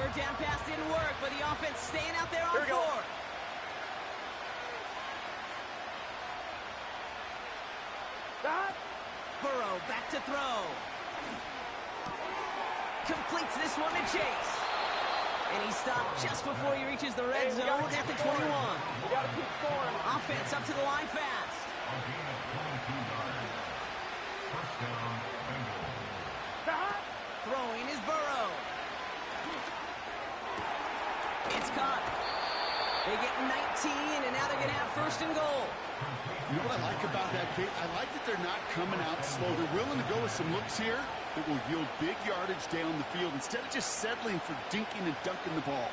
Third down pass didn't work, but the offense staying out there on fourth. Burrow back to throw. Completes this one to Chase. And he stopped just before he reaches the red zone at the 21. You gotta keep scoring. Offense up to the line fast. Throwing is Burrow. It's caught. They get 19, and now they're going to have first and goal. You know what I like about that, Kate? I like that they're not coming out slow. They're willing to go with some looks here that will yield big yardage down the field instead of just settling for dinking and dunking the ball.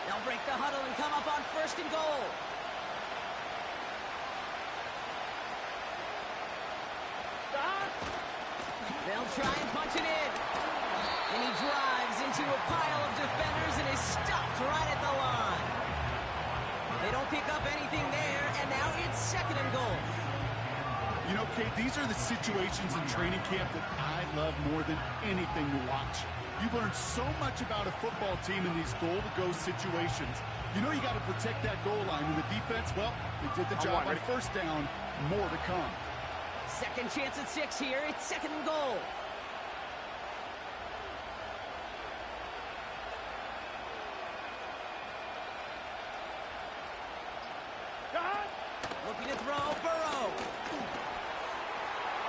They'll break the huddle and come up on first and goal. They'll try and punch it in. And he drives into a pile of defenders and is stopped right at the line. They don't pick up anything there, and now it's second and goal. You know, Kate, these are the situations in training camp that I love more than anything to watch. You've learned so much about a football team in these goal-to-go situations. You know you got to protect that goal line, and the defense, well, they did the job on first down. More to come. Second chance at 6 here. It's second and goal. Looking to throw, Burrow.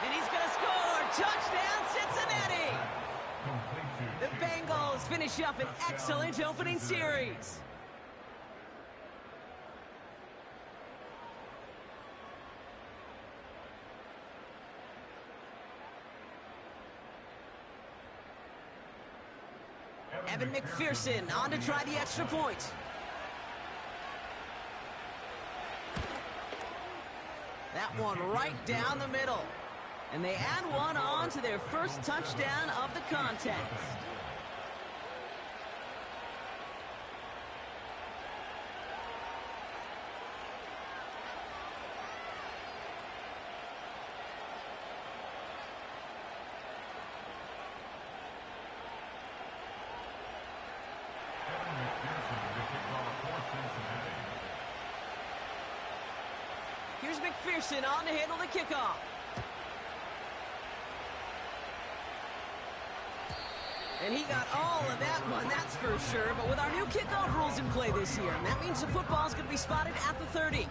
And he's going to score. Touchdown, Cincinnati. The Bengals finish up an excellent opening series. Evan McPherson on to try the extra point. That one right down the middle. And they add one on to their first touchdown of the contest. Here's McPherson on to handle the kickoff. And he got all of that one, that's for sure. But with our new kickoff rules in play this year, that means the football is going to be spotted at the 30.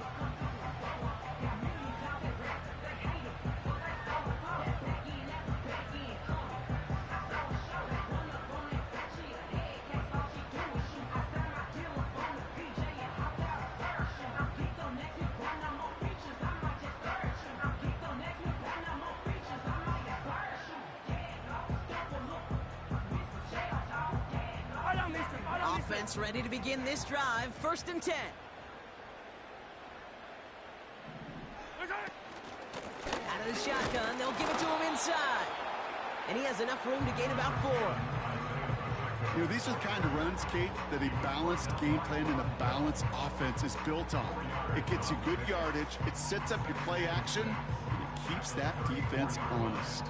Offense ready to begin this drive. First and 10. Out of the shotgun, they'll give it to him inside. And he has enough room to gain about 4. You know, these are the kind of runs, Kate, that a balanced game plan and a balanced offense is built on. It gets you good yardage, it sets up your play action, and it keeps that defense honest.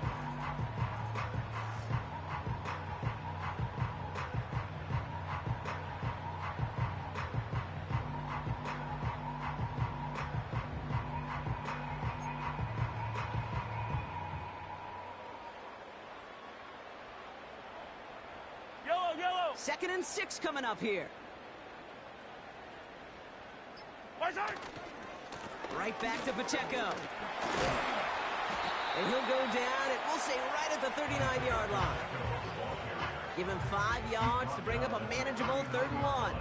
Second and 6 coming up here. Right back to Pacheco. And he'll go down, and we'll say right at the 39-yard line. Give him 5 yards to bring up a manageable 3rd and 1.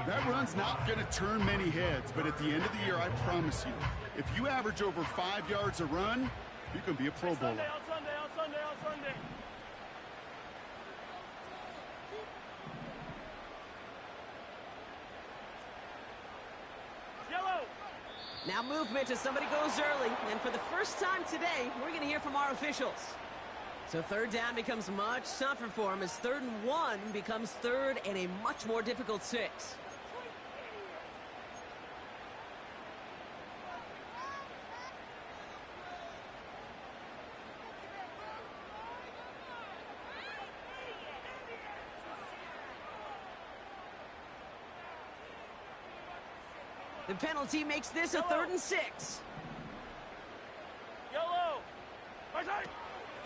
That run's not going to turn many heads, but at the end of the year, I promise you, if you average over 5 yards a run, you can be a Pro Bowler. On Sunday. Now movement as somebody goes early, and for the first time today, we're going to hear from our officials. So third down becomes much tougher for him as 3rd and 1 becomes 3rd and a much more difficult 6. The penalty makes this a 3rd and 6. Yellow.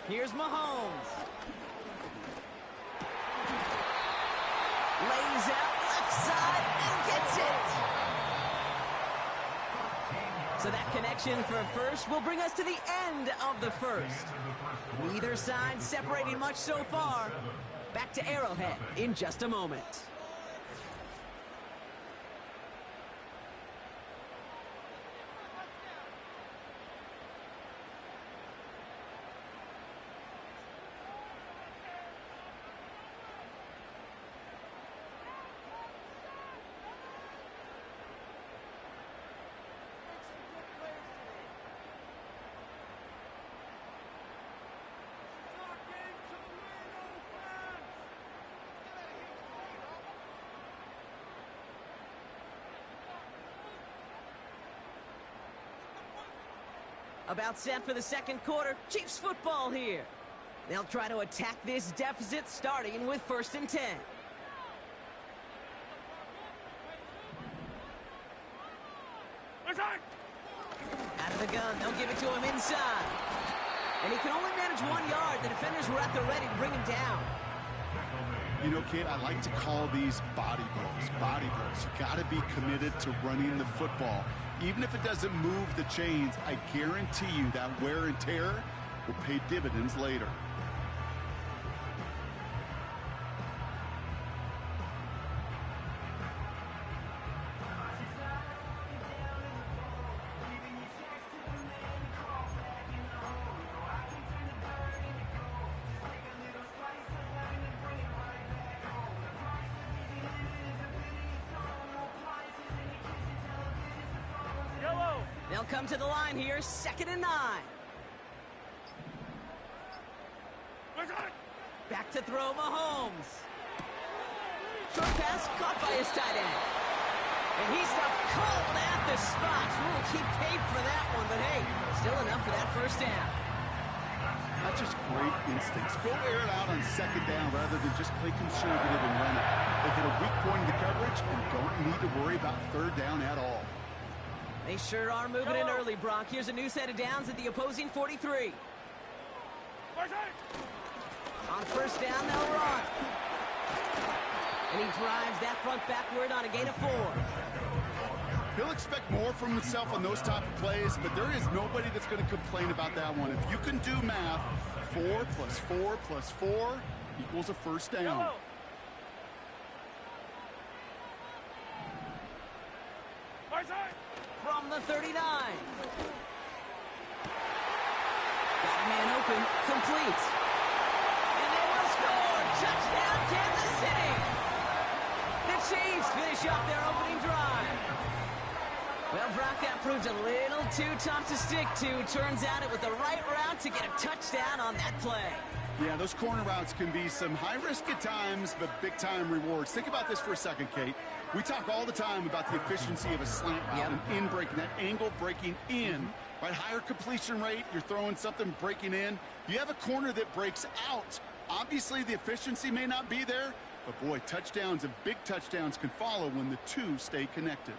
Here's Mahomes. Lays out left side and gets it. So that connection for first will bring us to the end of the first. Neither side separating much so far. Back to Arrowhead in just a moment. About set for the second quarter. Chiefs football here. They'll try to attack this deficit starting with 1st and 10. Out of the gun, they'll give it to him inside. And he can only manage 1 yard. The defenders were at the ready to bring him down. You know, kid, I like to call these body blows. Body blows. You got to be committed to running the football. Even if it doesn't move the chains, I guarantee you that wear and tear will pay dividends later. They'll come to the line here, 2nd and 9. Back to throw Mahomes. Short pass caught by his tight end. And he's stopped cold at the spot. We'll keep paid for that one, but hey, still enough for that 1st down. That's just great instincts. Go air it out on 2nd down rather than just play conservative and run it. They hit a weak point in the coverage and don't need to worry about 3rd down at all. They sure are moving in early, Brock. Here's a new set of downs at the opposing 43. On 1st down, they'll run. And he drives that front backward on a gain of 4. He'll expect more from himself on those type of plays, but there is nobody that's going to complain about that one. If you can do math, 4 plus 4 plus 4 equals a 1st down. From the 39. Got a man open, complete. And they will score! Touchdown, Kansas City! The Chiefs finish up their opening drive. Well, Brock, that proved a little too tough to stick to. Turns out it was the right route to get a touchdown on that play. Yeah, those corner routes can be some high risk at times, but big-time rewards. Think about this for a second, Kate. We talk all the time about the efficiency of a slant route and in breaking, that angle breaking in. Right, higher completion rate, you're throwing something breaking in. You have a corner that breaks out. Obviously, the efficiency may not be there, but boy, touchdowns and big touchdowns can follow when the two stay connected.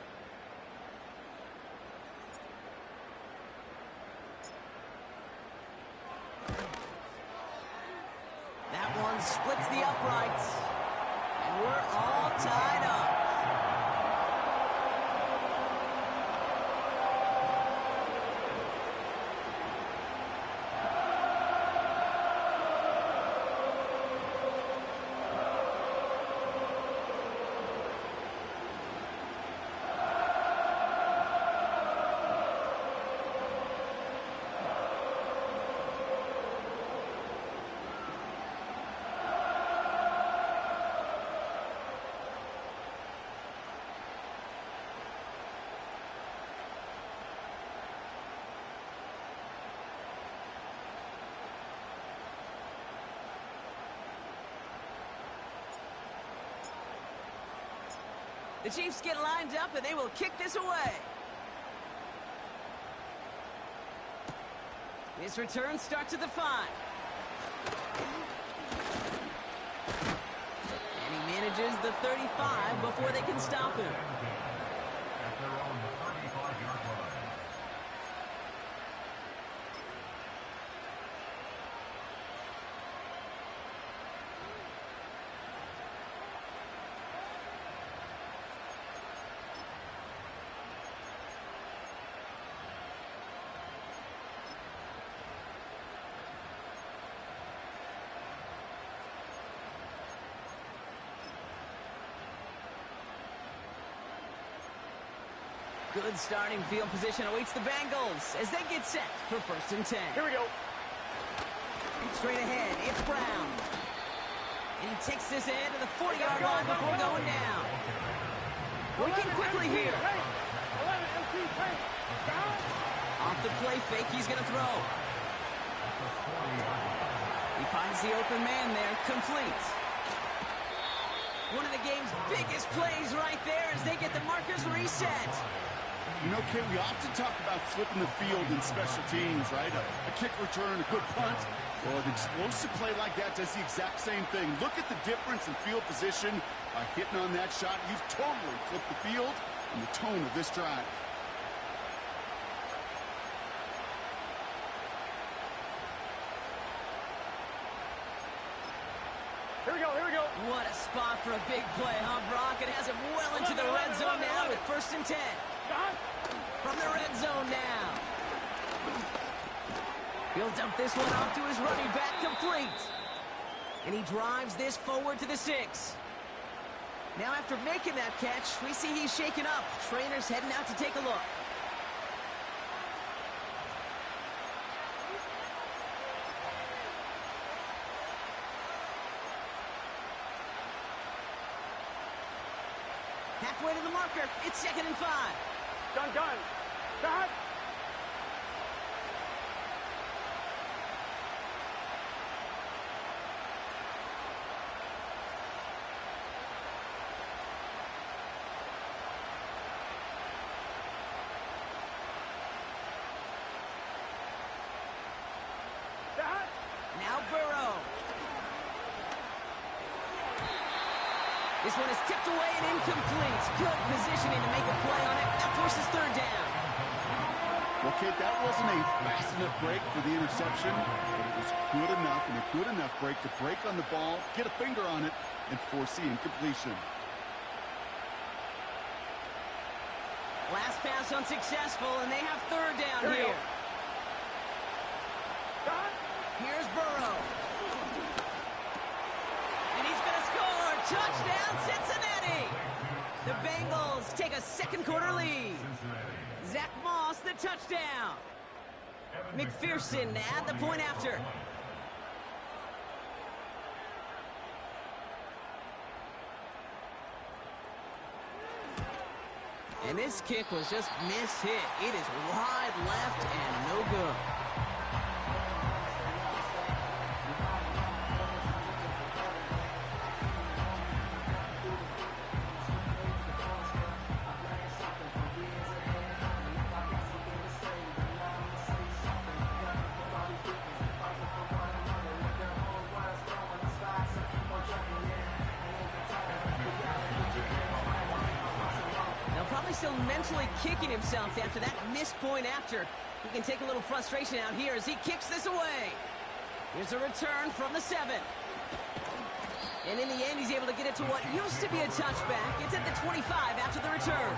That one splits the uprights. And we're all tied up. The Chiefs get lined up, and they will kick this away. This return starts at the 5. And he manages the 35 before they can stop him. At their own 35-yard line. Good starting field position awaits the Bengals as they get set for 1st and 10. Here we go. Straight ahead, it's Brown. And he takes this in to the 40-yard line before going down. Working quickly here. 11, MC, down. Off the play fake, he's going to throw. He finds the open man there, complete. One of the game's biggest plays right there as they get the markers reset. You know, Kate, we often talk about flipping the field in special teams, right? A kick return, a good punt. Well, an explosive play like that does the exact same thing. Look at the difference in field position by hitting on that shot. You've totally flipped the field and the tone of this drive. Here we go, here we go. What a spot for a big play, huh, Brock? It has him well into the red zone now with 1st and 10. From the red zone now. He'll dump this one off to his running back, complete. And he drives this forward to the 6. Now after making that catch, we see he's shaken up. Trainer's heading out to take a look. Halfway to the marker, it's 2nd and 5. Done. Done. Now Burrow. This one is tipped away and incomplete. Good positioning to make a play on it. That forces 3rd down. Well, Kate, that wasn't a fast enough break for the interception, but it was good enough and a good enough break to break on the ball, get a finger on it, and force the incompletion. Last pass unsuccessful, and they have 3rd down here. Here's Burrow. And he's going to score. Touchdown, Cincinnati. The Bengals take a 2nd quarter lead. Zach Moss, the touchdown. McPherson to add the point after. And this kick was just mishit. It is wide left and no good. Still mentally kicking himself after that missed point after. He can take a little frustration out here as he kicks this away. Here's a return from the 7. And in the end, he's able to get it to what used to be a touchback. It's at the 25 after the return.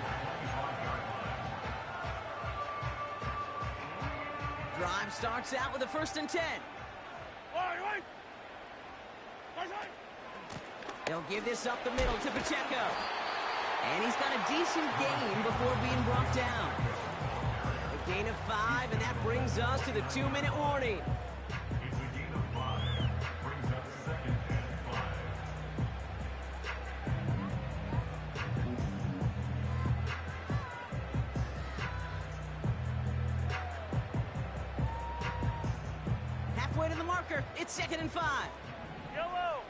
Drive starts out with a 1st and 10. They'll give this up the middle to Pacheco. And he's got a decent gain before being brought down. A gain of 5, and that brings us to the 2-minute warning. It's a gain of 5. Brings up 2nd and 5. Halfway to the marker, it's 2nd and 5. Yellow.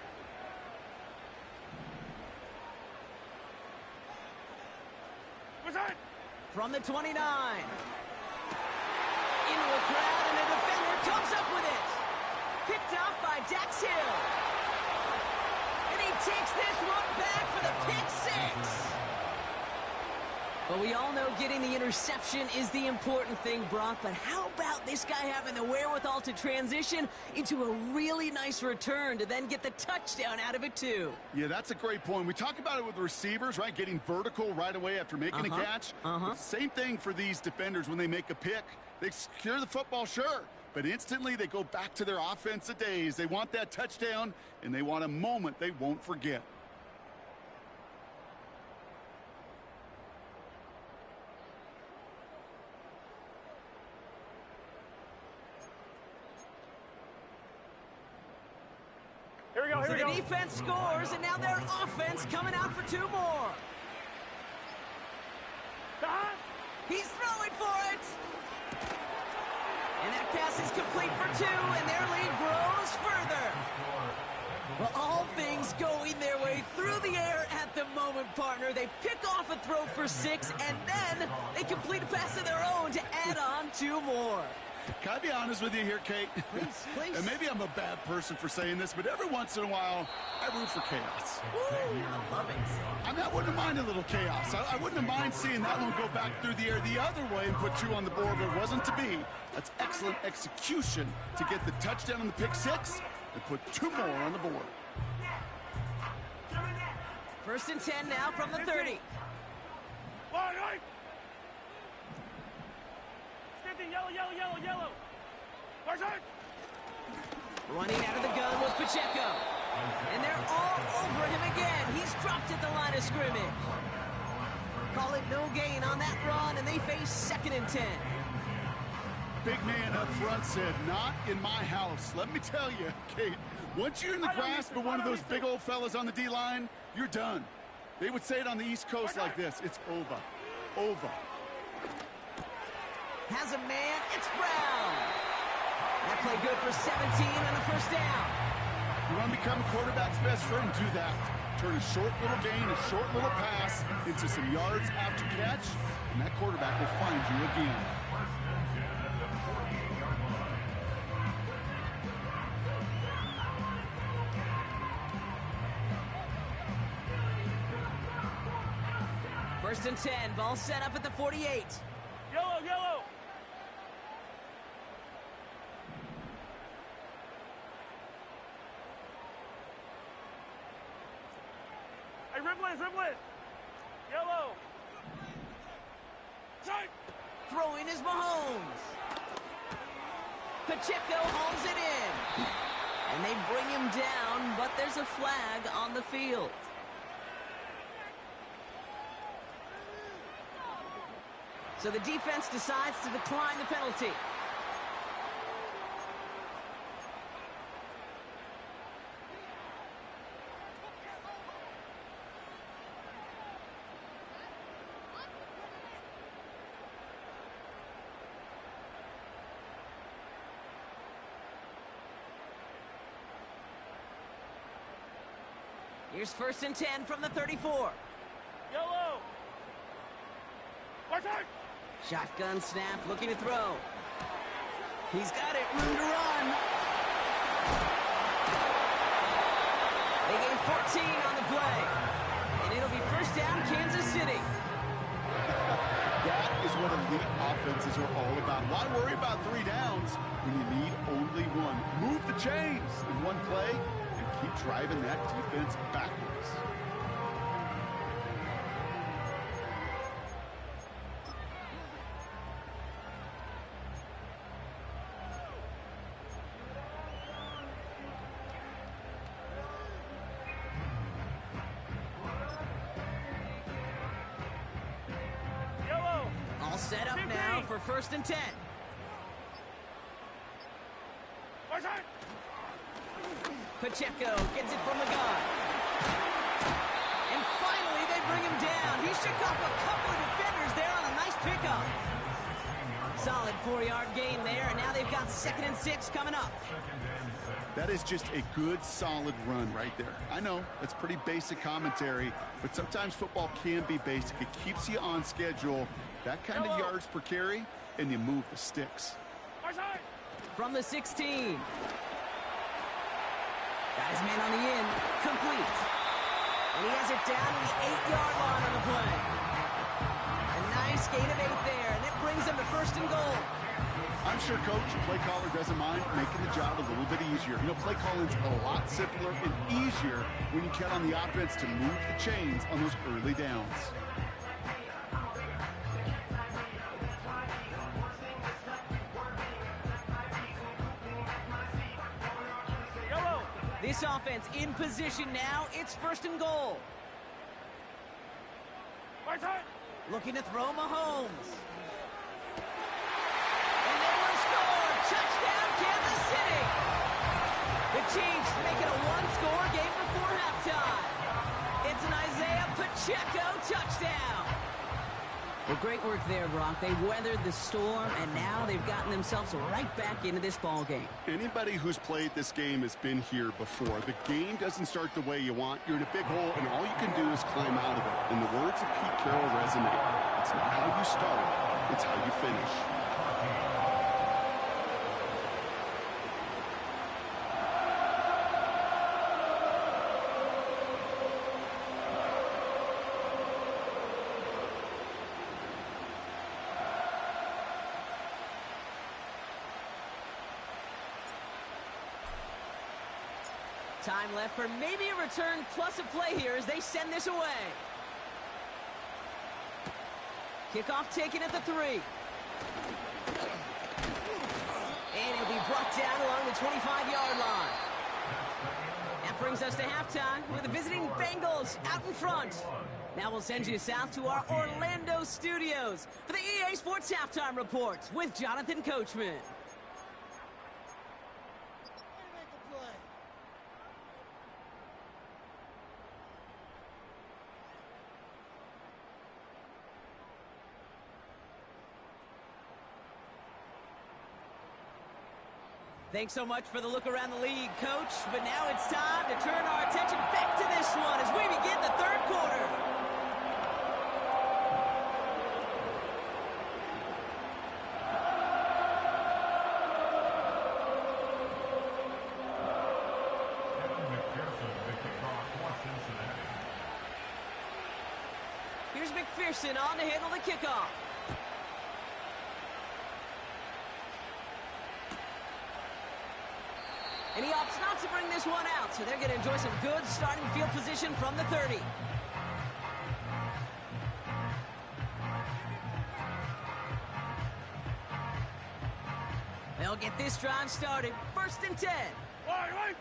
From the 29. Into a crowd, and a defender comes up with it. Picked off by Dax Hill. And he takes this one back for the pick six. Well, we all know getting the interception is the important thing, Brock, but how about this guy having the wherewithal to transition into a really nice return to then get the touchdown out of it, too? Yeah, that's a great point. We talk about it with receivers, right? Getting vertical right away after making a catch. Same thing for these defenders when they make a pick. They secure the football, sure, but instantly they go back to their offensive days. They want that touchdown, and they want a moment they won't forget. So the defense scores, and now their offense coming out for two more. He's throwing for it. And that pass is complete for two, and their lead grows further. Well, all things going their way through the air at the moment, partner. They pick off a throw for 6, and then they complete a pass of their own to add on 2 more. Can I be honest with you here, Kate? Please, please. And maybe I'm a bad person for saying this, but every once in a while, I root for chaos. Woo, I love it. I mean, I wouldn't mind a little chaos. I wouldn't mind seeing that one go back through the air the other way and put 2 on the board, but it wasn't to be. That's excellent execution to get the touchdown on the pick 6 and put 2 more on the board. First and 10 now from the 30. Yellow, yellow, yellow, yellow. Running out of the gun was Pacheco. And they're all over him again. He's dropped at the line of scrimmage. Call it no gain on that run, and they face 2nd and 10. Big man up front said, not in my house. Let me tell you, Kate, once you're in the grasp of one of those big old fellas on the D-line, you're done. They would say it on the East Coast like this. It's over. Over. Has a man, it's Brown. That play good for 17 on the first down. You want to become a quarterback's best friend? Do that. Turn a short little gain, a short little pass into some yards after catch, and that quarterback will find you again. First and 10, ball set up at the 48. Yellow, yellow. Hey, Riblet. Yellow. Tight. Throwing is Mahomes. Pacheco hauls it in. And they bring him down, but there's a flag on the field. So the defense decides to decline the penalty. Here's first and 10 from the 34. Yellow. Watch out. Shotgun snap, looking to throw. He's got it, room to run. They gain 14 on the play. And it'll be first down, Kansas City. That is what elite offenses are all about. Why worry about 3 downs when you need only 1? Move the chains in one play and keep driving that defense backwards. Set up now for first and 10. Pacheco gets it from the gun. And finally they bring him down. He shook off a couple of defenders there on a nice pickup. Solid 4-yard gain there, and now they've got 2nd and 6 coming up. That is just a good, solid run right there. I know, that's pretty basic commentary, but sometimes football can be basic. It keeps you on schedule. That kind of yards per carry, and you move the sticks. From the 16. Got his man on the in. Complete. And he has it down to the 8-yard line on the play. A nice gain of 8 there, and that brings him to 1st and goal. I'm sure, Coach, your play caller doesn't mind making the job a little bit easier. You know, play calling's a lot simpler and easier when you count on the offense to move the chains on those early downs. This offense in position now. It's 1st and goal. Looking to throw Mahomes. And they will score. Touchdown, Kansas City. The Chiefs make it a one-score game before halftime. It's an Isaiah Pacheco touchdown. Well, great work there, Brock. They weathered the storm, and now they've gotten themselves right back into this ball game. Anybody who's played this game has been here before. The game doesn't start the way you want. You're in a big hole, and all you can do is climb out of it. And the words of Pete Carroll resonate. It's not how you start, it's how you finish. Time left for maybe a return plus a play here as they send this away. Kickoff taken at the 3. And it'll be brought down along the 25-yard line. That brings us to halftime with the visiting Bengals out in front. Now we'll send you south to our Orlando studios for the EA Sports Halftime Reports with Jonathan Coachman. Thanks so much for the look around the league, Coach. But now it's time to turn our attention back to this one as we begin the 3rd quarter. Here's McPherson on to handle the kickoff. And he opts not to bring this one out, so they're going to enjoy some good starting field position from the 30. They'll get this drive started. 1st and 10. Right.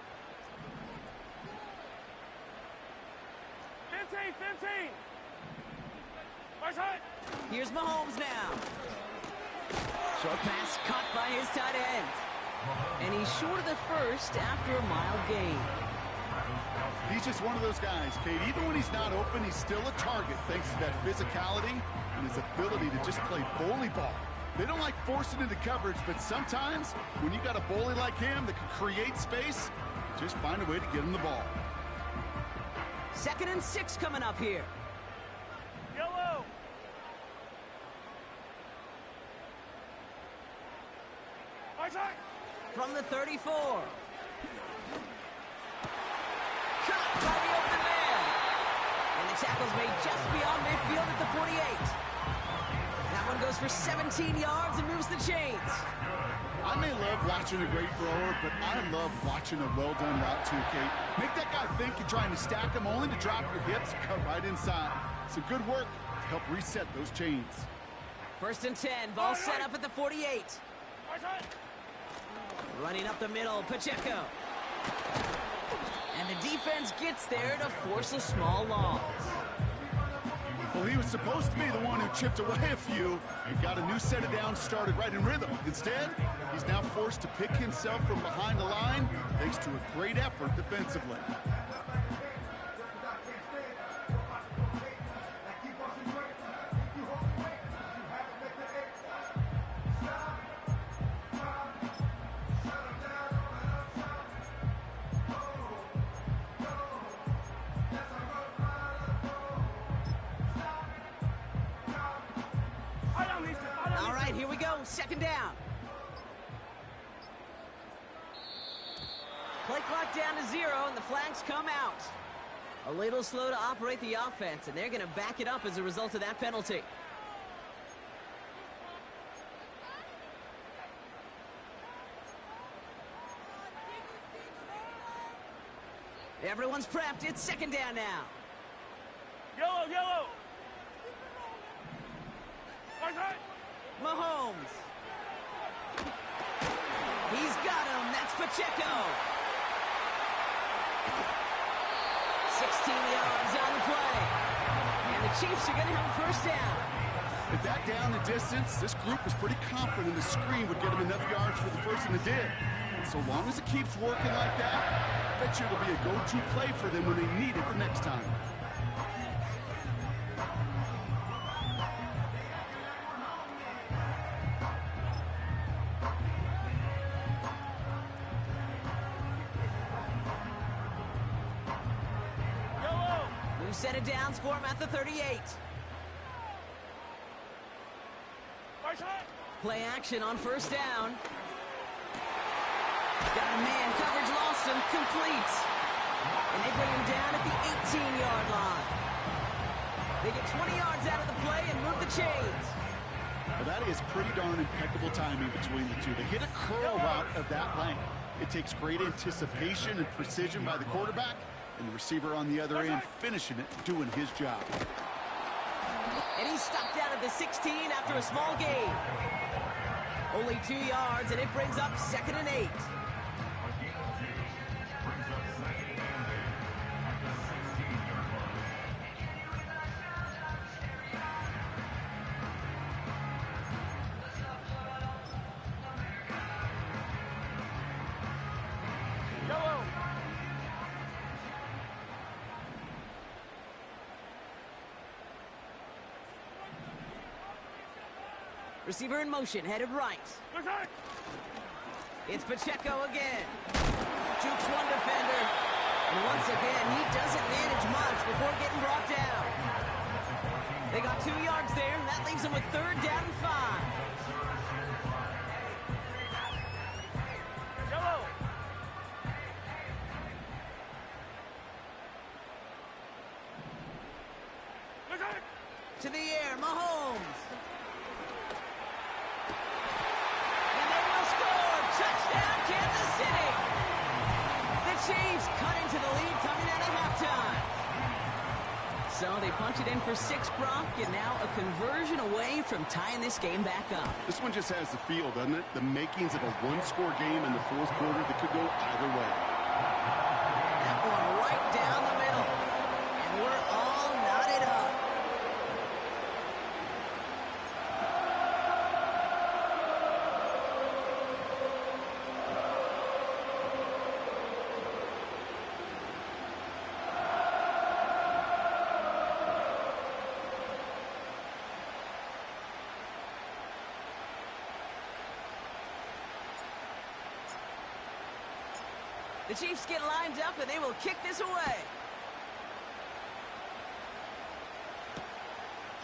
15. Here's Mahomes now. Short pass caught by his tight end. And he's short of the 1st after a mild gain. He's just one of those guys, Kate. Even when he's not open, he's still a target thanks to that physicality and his ability to just play bully ball. They don't like forcing into coverage, but sometimes when you got a bully like him that can create space, just find a way to get him the ball. 2nd and 6 coming up here. Yellow. From the 34. Caught by the open man. And the tackle's made just beyond midfield at the 48. That one goes for 17 yards and moves the chains. I may love watching a great thrower, but I love watching a well-done route too, Kate. Make that guy think you're trying to stack him only to drop your hips, cut right inside. Some good work to help reset those chains. 1st and 10. Ball set up at the 48. Running up the middle, Pacheco. And the defense gets there to force a small loss. Well, he was supposed to be the one who chipped away a few and got a new set of downs started right in rhythm. Instead, he's now forced to pick himself from behind the line thanks to a great effort defensively. second down. Play clock down to 0, and the flags come out. A little slow to operate the offense, and they're going to back it up as a result of that penalty. Everyone's prepped. It's second down now. Yellow, yellow. Right, right. Mahomes. He's got him. That's Pacheco. 16 yards on the play. And the Chiefs are going to have a first down. With that down the distance, this group was pretty confident the screen would get them enough yards for the first, and it did. And so long as it keeps working like that, I bet you it'll be a go-to play for them when they need it the next time. New set of downs for him at the 38. Right, right. Play action on first down. Got a man, coverage lost him, complete. And they bring him down at the 18-yard line. They get 20 yards out of the play and move the chains. Well, that is pretty darn impeccable timing between the two. They hit a curl route of that length. It takes great anticipation and precision by the quarterback, and the receiver on the other end finishing it, doing his job. And he's stopped out at the 16 after a small gain. Only 2 yards, and it brings up 2nd and 8. Yellow. Receiver in motion, headed right. Right, right. It's Pacheco again. Jukes one defender. And once again, he doesn't manage much before getting brought down. They got 2 yards there, and that leaves them with 3rd down and 5. Yellow. Right, right. To the air, Mahomes. And they will score. Touchdown, Kansas City. The Chiefs cut into the lead coming out of halftime. So they punch it in for 6, Brock, and now a conversion away from tying this game back up. This one just has the feel, doesn't it? The makings of a one-score game in the fourth quarter that could go either way. That one right down the middle. And we're all knotted up. The Chiefs get lined up, and they will kick this away.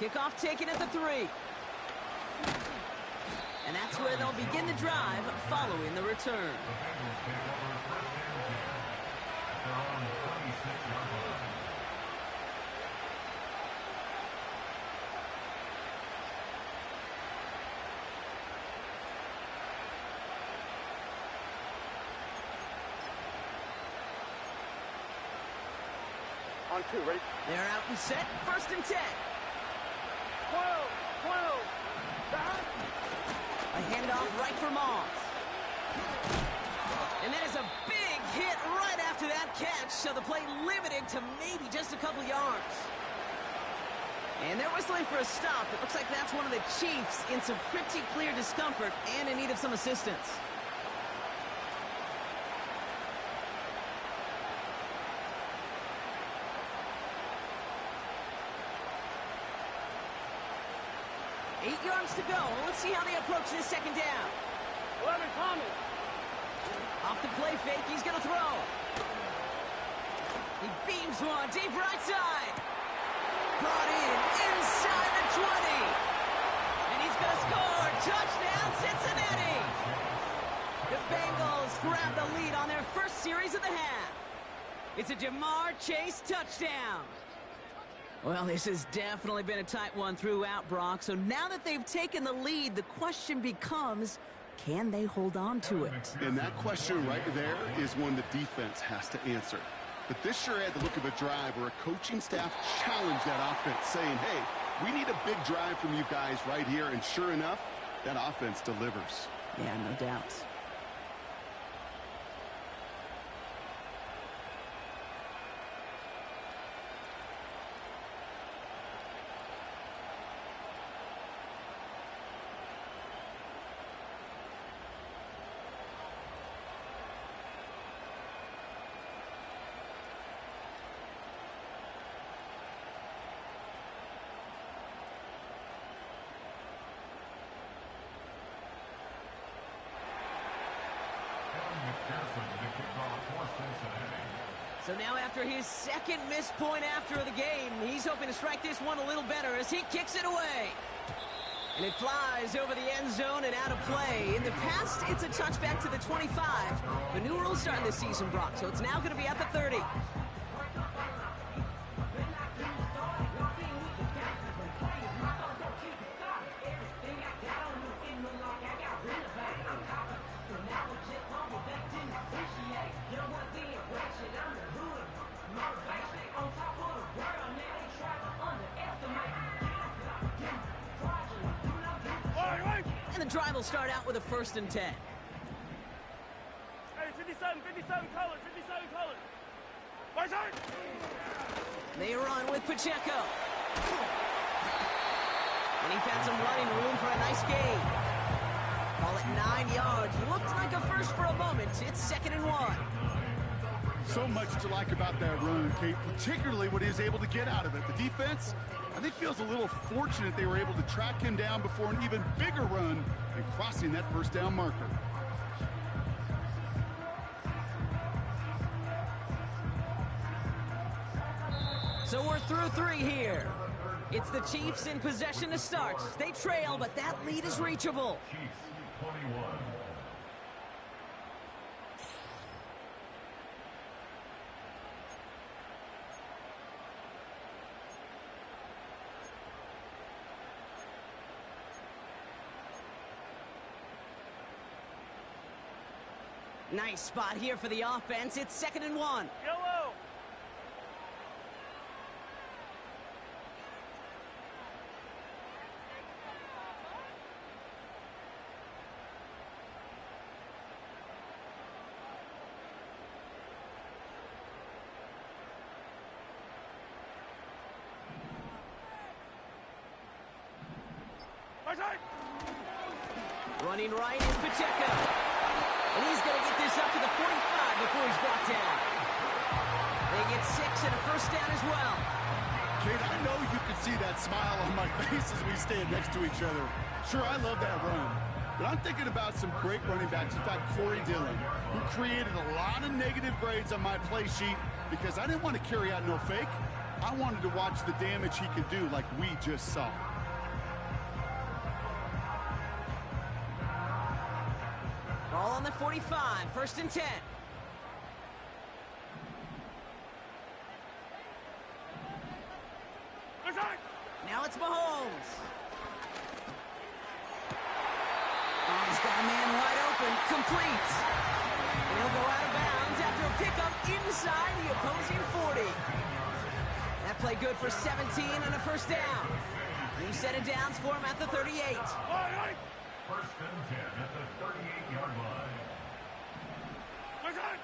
Kickoff taken at the 3. And that's where they'll begin the drive following the return. On 2, ready? They're out and set. 1st and 10. 12, 12. Back. A handoff right for Moss. And that is a big hit right after that catch, so the play limited to maybe just a couple yards. And they're whistling for a stop. It looks like that's one of the Chiefs in some pretty clear discomfort and in need of some assistance. Eight yards to go. Let's see how they approach this second down. 11, Thomas. Off the play fake, he's going to throw. He beams one deep right side. Brought in inside the 20. And he's going to score. Touchdown, Cincinnati! The Bengals grab the lead on their first series of the half. It's a Jamar Chase touchdown. Well, this has definitely been a tight one throughout, Brock. So now that they've taken the lead, the question becomes, can they hold on to it? And that question right there is one the defense has to answer. But this sure had the look of a drive where a coaching staff challenged that offense, saying, hey, we need a big drive from you guys right here. And sure enough, that offense delivers. Yeah, no doubt. So now after his second missed point after the game, he's hoping to strike this one a little better as he kicks it away. And it flies over the end zone and out of play. In the past, it's a touchback to the 25. The new rules starting this season, Brock, so it's now going to be at the 30. And the drive will start out with a 1st and 10. Hey, 57 colors, 57 colors. My side. They run with Pacheco. And he found some running room for a nice gain. Call it 9 yards. Looked like a first for a moment. It's 2nd and 1. So much to like about that run, Kate, particularly what he was able to get out of it. The defense, I think, feels a little fortunate they were able to track him down before an even bigger run and crossing that 1st down marker. So we're through 3 here. It's the Chiefs in possession to start. They trail, but that lead is reachable. Chiefs 21. Nice spot here for the offense. It's 2nd and 1. Yellow. My side. Running right is Pacheco. And he's going to get this up to the 45 before he's brought down. They get 6 and a 1st down as well. Kate, I know you can see that smile on my face as we stand next to each other. Sure, I love that run. But I'm thinking about some great running backs. In fact, Corey Dillon, who created a lot of negative grades on my play sheet because I didn't want to carry out no fake. I wanted to watch the damage he could do like we just saw. Ball on the 45, 1st and 10. My side. Now it's Mahomes. Oh, he's got a man wide open, complete. And he'll go out of bounds after a pickup inside the opposing 40. That play good for 17 and a 1st down. New set of downs for him at the 38. Right. 1st and 10 at the 38-yard line. My side.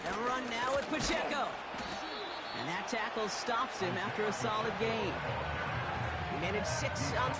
And run now with Pacheco. And that tackle stops him after a solid gain. He managed 6 on...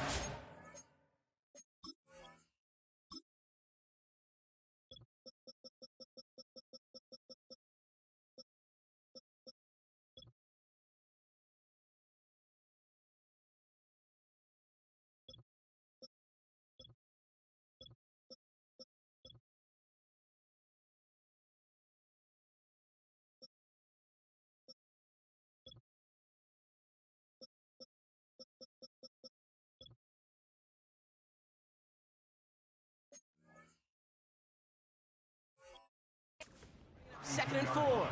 second and 4.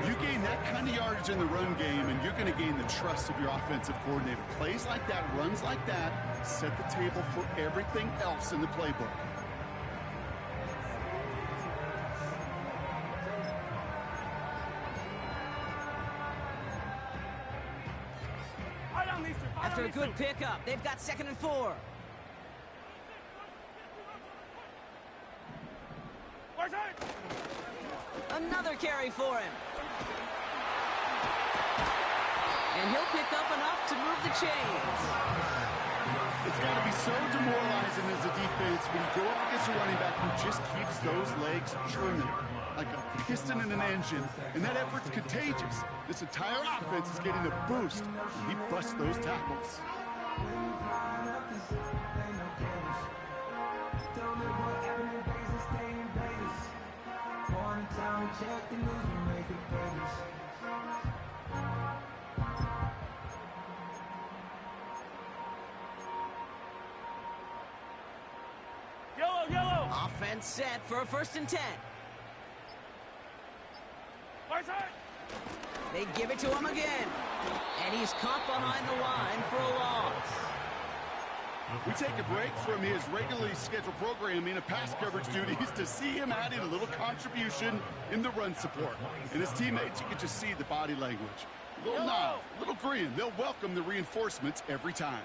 You gain that kind of yardage in the run game, and you're going to gain the trust of your offensive coordinator. Plays like that, runs like that, set the table for everything else in the playbook. After a good pickup, they've got second and 4. Another carry for him. And he'll pick up enough to move the chains. It's got to be so demoralizing as a defense when you go up against a running back who just keeps those legs churning like a piston in an engine, and that effort's contagious. This entire offense is getting a boost when he busts those tackles. Yellow! Offense set for a 1st and 10. They give it to him again. And he's caught behind the line for a loss. We take a break from his regularly scheduled programming of pass coverage duties to see him adding a little contribution in the run support. And his teammates, you can just see the body language. A little nod, a little grin. They'll welcome the reinforcements every time.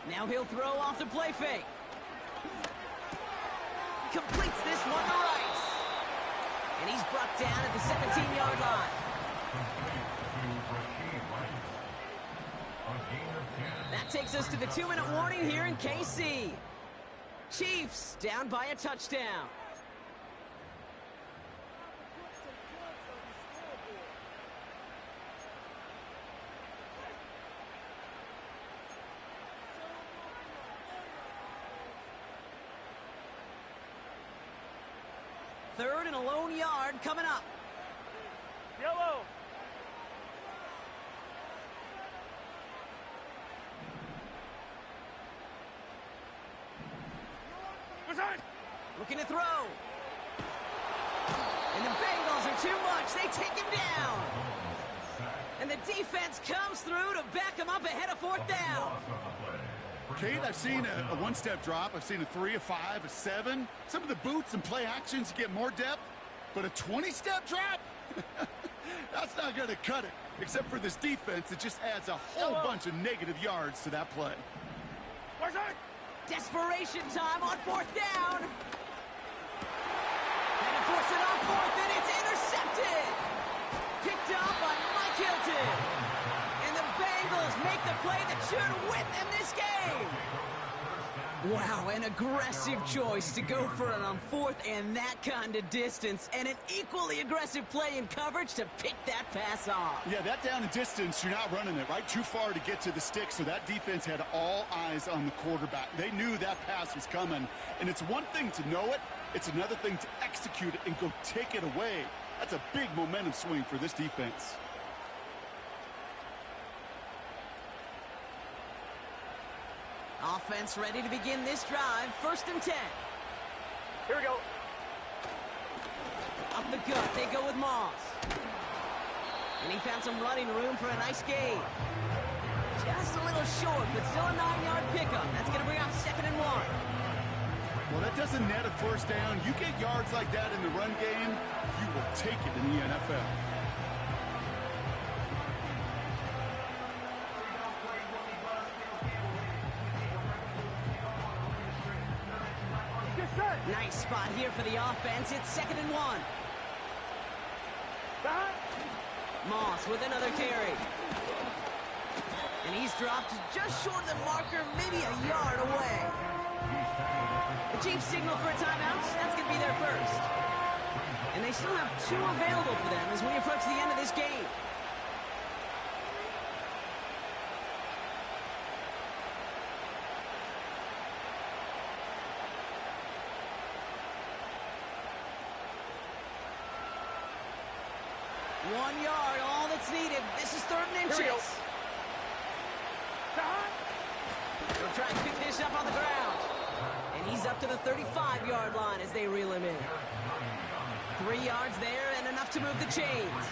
Now he'll throw off the play fake. Completes this one to Rice. And he's brought down at the 17-yard line. That takes us to the 2-minute warning here in KC. Chiefs down by a touchdown. Third and a lone yard coming up. Yellow! Looking to throw. And the Bengals are too much. They take him down. And the defense comes through to back him up ahead of 4th down. Kate, I've seen a one-step drop. I've seen a 3, a 5, a 7. Some of the boots and play actions get more depth. But a 20-step drop? That's not going to cut it. Except for this defense, it just adds a whole bunch of negative yards to that play. Desperation time on 4th down. And to force it on 4th, and it's intercepted. Picked up by Mike Hilton. And the Bengals make the play that should win them this game. Wow, an aggressive choice to go for it on 4th and that kind of distance. And an equally aggressive play in coverage to pick that pass off. Yeah, that down and distance, you're not running it, right? Too far to get to the stick, so that defense had all eyes on the quarterback. They knew that pass was coming. And it's one thing to know it. It's another thing to execute it and go take it away. That's a big momentum swing for this defense. Offense ready to begin this drive. 1st and 10. Here we go. Up the gut, they go with Moss. And he found some running room for a nice gain. Just a little short, but still a 9-yard pickup. That's going to bring up 2nd and 1. Well, that doesn't net a 1st down. You get yards like that in the run game, you will take it in the NFL. Nice spot here for the offense. It's 2nd and 1. Moss with another carry. And he's dropped just short of the marker, maybe a yard away. The Chiefs signal for a timeout. That's going to be their first. And they still have 2 available for them as we approach the end of this game. One yard, all that's needed. This is 3rd and inches. They'll try and pick this up on the ground. And he's up to the 35-yard line as they reel him in. 3 yards there and enough to move the chains.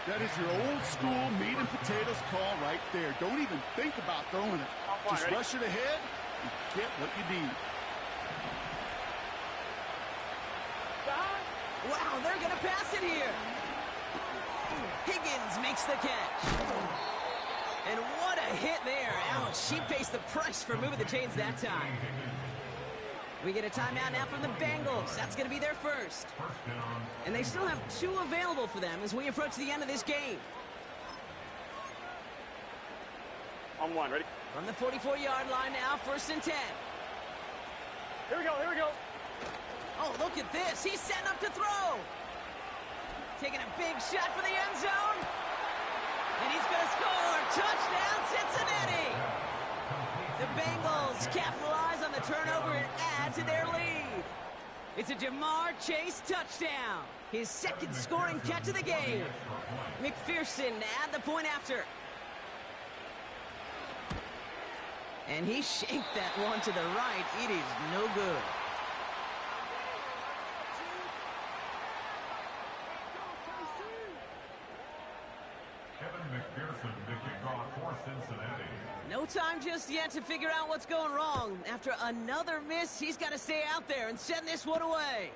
That is your old school meat and potatoes call right there. Don't even think about throwing it. Just rush it ahead and get what you need. Wow, they're going to pass it here. Higgins makes the catch. And what a hit there. Ouch, she pays the price for moving the chains that time. We get a timeout now from the Bengals. That's going to be their first. And they still have 2 available for them as we approach the end of this game. On 1, ready? From the 44-yard line now, 1st and 10. Here we go, here we go. Oh, look at this. He's setting up to throw. Taking a big shot for the end zone. And he's going to score. Touchdown, Cincinnati. The Bengals capitalize on the turnover and add to their lead. It's a Jamar Chase touchdown. His 2nd scoring catch of the game. McPherson to add the point after. And he shanked that one to the right. It is no good. McPherson, the kickoff for Cincinnati. No time just yet to figure out what's going wrong. After another miss, he's got to stay out there and send this one away.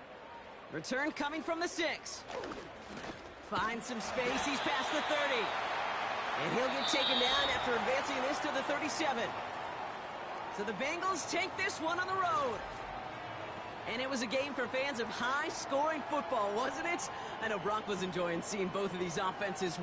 Return coming from the 6. Finds some space. He's past the 30. And he'll get taken down after advancing this to the 37. So the Bengals take this one on the road. And it was a game for fans of high-scoring football, wasn't it? I know Brock was enjoying seeing both of these offenses